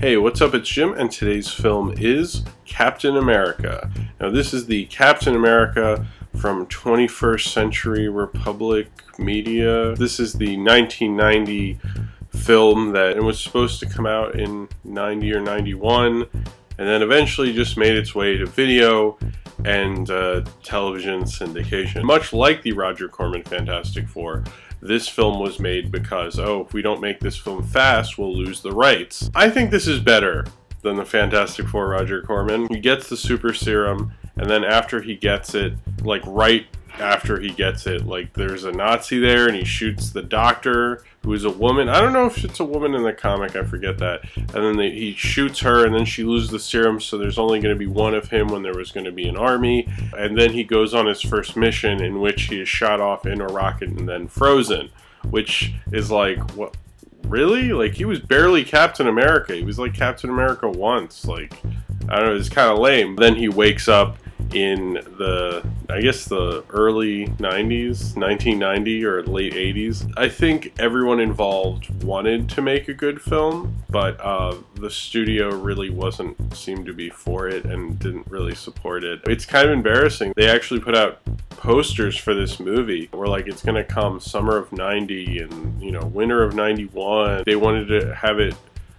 Hey, what's up? It's Jim, and today's film is Captain America. Now, this is the Captain America from 21st Century Republic Media. This is the 1990 film that it was supposed to come out in 90 or 91, and then eventually just made its way to video and television syndication. Much like the Roger Corman Fantastic Four, this film was made because, oh, if we don't make this film fast, we'll lose the rights. I think this is better than the Fantastic Four Roger Corman. He gets the super serum, and then after he gets it, like right after he gets it, like there's a Nazi there and he shoots the doctor, who is a woman. I don't know if it's a woman in the comic, I forget that. And then he shoots her, and then she loses the serum, so there's only going to be one of him when there was going to be an army. And then he goes on his first mission, in which he is shot off in a rocket and then frozen, which is like, what? Really? Like, he was barely Captain America. He was like Captain America once. Like, I don't know, it's kind of lame. Then he wakes up in the, I guess, the early 90s, 1990 or late 80s. I think everyone involved wanted to make a good film, but the studio really seemed to be for it and didn't really support it. It's kind of embarrassing. They actually put out posters for this movie where, like, it's gonna come summer of 90 and, you know, winter of 91. They wanted to have it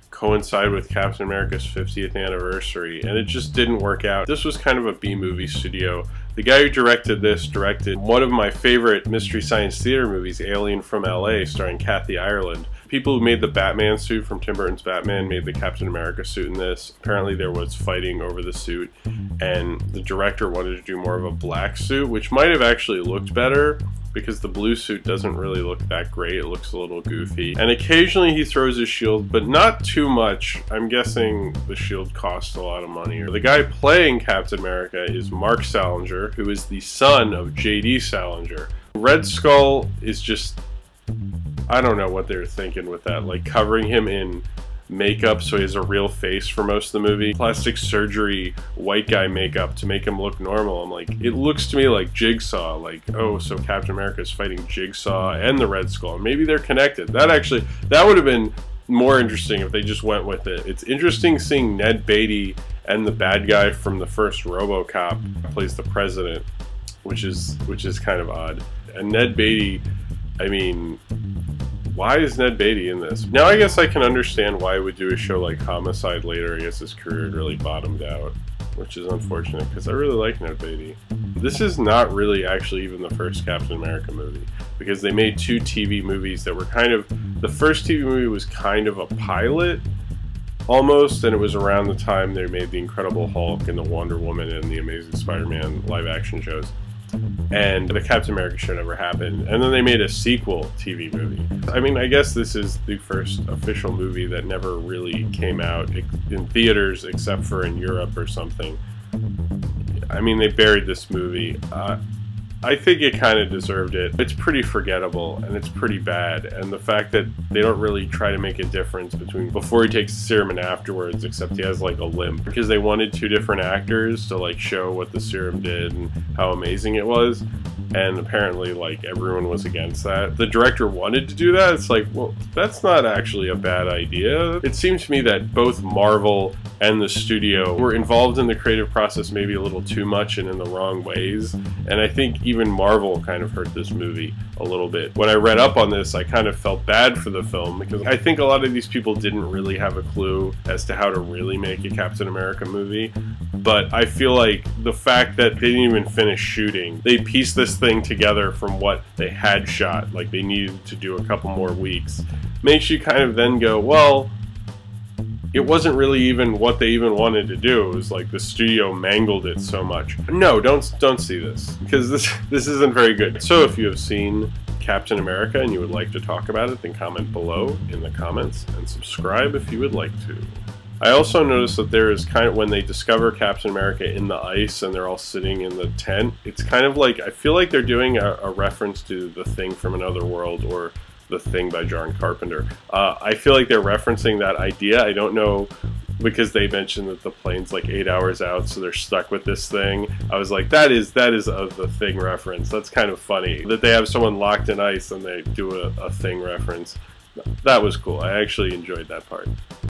coincide with Captain America's 50th anniversary, and it just didn't work out. This was kind of a B-movie studio. The guy who directed this directed one of my favorite Mystery Science Theater movies, Alien from LA, starring Kathy Ireland. People who made the Batman suit from Tim Burton's Batman made the Captain America suit in this. Apparently there was fighting over the suit, and the director wanted to do more of a black suit, which might have actually looked better, because the blue suit doesn't really look that great. It looks a little goofy. And occasionally he throws his shield, but not too much. I'm guessing the shield costs a lot of money. The guy playing Captain America is Mark Salinger, who is the son of J.D. Salinger. Red Skull is just, I don't know what they were thinking with that, like covering him in makeup so he has a real face for most of the movie. Plastic surgery white guy makeup to make him look normal. I'm like, it looks to me like Jigsaw, like, oh, so Captain America is fighting Jigsaw and the Red Skull. Maybe they're connected. That would have been more interesting if they just went with it. It's interesting seeing Ned Beatty and the bad guy from the first RoboCop plays the president, which is kind of odd. And Ned Beatty, I mean, why is Ned Beatty in this? Now I guess I can understand why he would do a show like Homicide later. I guess his career had really bottomed out, which is unfortunate because I really like Ned Beatty. This is not really actually even the first Captain America movie, because they made two TV movies that were kind of, the first TV movie was kind of a pilot almost, and it was around the time they made the Incredible Hulk and the Wonder Woman and the Amazing Spider-Man live action shows. And the Captain America show never happened. And then they made a sequel TV movie. I mean, I guess this is the first official movie that never really came out in theaters except for in Europe or something. I mean, they buried this movie. I think it kind of deserved it. It's pretty forgettable, and it's pretty bad. And the fact that they don't really try to make a difference between before he takes the serum and afterwards, except he has like a limp, because they wanted two different actors to like show what the serum did and how amazing it was. And apparently, like, everyone was against that. The director wanted to do that. It's like, well, that's not actually a bad idea. It seems to me that both Marvel and the studio were involved in the creative process maybe a little too much and in the wrong ways. And I think even Marvel kind of hurt this movie a little bit. When I read up on this, I kind of felt bad for the film, because I think a lot of these people didn't really have a clue as to how to really make a Captain America movie. But I feel like the fact that they didn't even finish shooting, they pieced this thing together from what they had shot, like they needed to do a couple more weeks, makes you kind of then go, well, it wasn't really even what they even wanted to do. It was like the studio mangled it so much. No, don't see this, because this isn't very good. So if you have seen Captain America and you would like to talk about it, then comment below in the comments, and subscribe if you would like to. I also noticed that there is kind of, when they discover Captain America in the ice and they're all sitting in the tent, it's kind of like, I feel like they're doing a reference to The Thing from Another World, or The Thing by John Carpenter. I feel like they're referencing that idea. I don't know, because they mentioned that the plane's like 8 hours out, so they're stuck with this thing. I was like, that is a The Thing reference. That's kind of funny that they have someone locked in ice and they do a Thing reference. That was cool. I actually enjoyed that part.